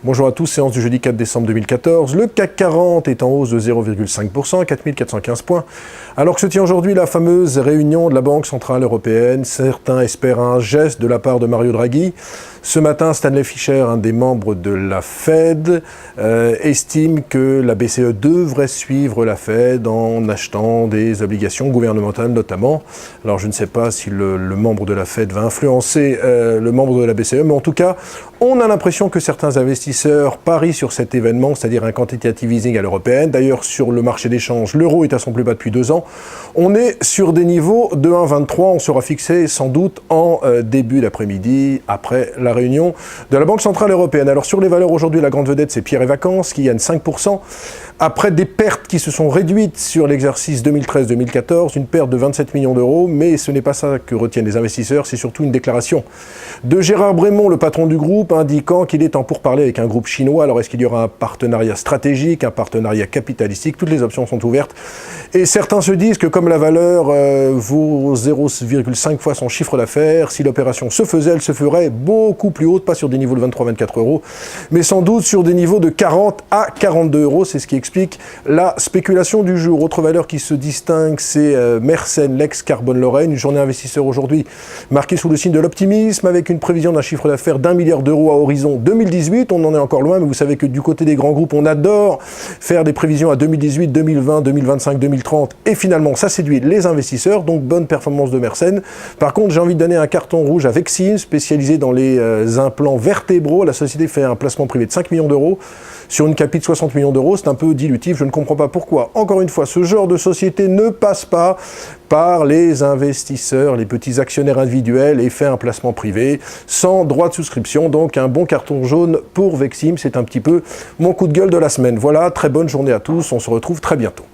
Bonjour à tous, séance du jeudi 4 décembre 2014. Le CAC 40 est en hausse de 0,5%, 4415 points. Alors que se tient aujourd'hui la fameuse réunion de la Banque Centrale Européenne, certains espèrent un geste de la part de Mario Draghi. Ce matin, Stanley Fischer, un des membres de la Fed, estime que la BCE devrait suivre la Fed en achetant des obligations gouvernementales notamment. Alors je ne sais pas si le membre de la Fed va influencer le membre de la BCE, mais en tout cas, on a l'impression que certains investisseurs parient sur cet événement, c'est-à-dire un quantitative easing à l'européenne. D'ailleurs, sur le marché d'échange, l'euro est à son plus bas depuis 2 ans. On est sur des niveaux de 1,23. On sera fixé sans doute en début d'après-midi, après la réunion de la Banque Centrale Européenne. Alors sur les valeurs aujourd'hui, la grande vedette, c'est Pierre et Vacances qui gagne 5%. Après des pertes qui se sont réduites sur l'exercice 2013-2014, une perte de 27 millions d'euros, mais ce n'est pas ça que retiennent les investisseurs, c'est surtout une déclaration de Gérard Brémond, le patron du groupe, indiquant qu'il est en pourparlers avec un groupe chinois. Alors est-ce qu'il y aura un partenariat stratégique, un partenariat capitalistique? Toutes les options sont ouvertes. Et certains se disent que comme la valeur vaut 0,5 fois son chiffre d'affaires, si l'opération se faisait, elle se ferait beaucoup plus haute, pas sur des niveaux de 23-24 euros, mais sans doute sur des niveaux de 40 à 42 euros. C'est ce qui explique la spéculation du jour. Autre valeur qui se distingue, c'est Mersen, l'ex-Carbone Lorraine. Une journée investisseur aujourd'hui marquée sous le signe de l'optimisme, avec une prévision d'un chiffre d'affaires d'1 milliard d'euros à horizon 2018. On en est encore loin, mais vous savez que du côté des grands groupes, on adore faire des prévisions à 2018, 2020, 2025, 2030, et finalement, ça séduit les investisseurs, donc bonne performance de Mersen. Par contre, j'ai envie de donner un carton rouge à Vexim, spécialisé dans les implants vertébraux. La société fait un placement privé de 5 millions d'euros sur une capi de 60 millions d'euros. C'est un peu dilutif, je ne comprends pas pourquoi. Encore une fois, ce genre de société ne passe pas par les investisseurs, les petits actionnaires individuels, et fait un placement privé sans droit de souscription. Donc un bon carton jaune pour Vexim, c'est un petit peu mon coup de gueule de la semaine. Voilà, très bonne journée à tous, on se retrouve très bientôt.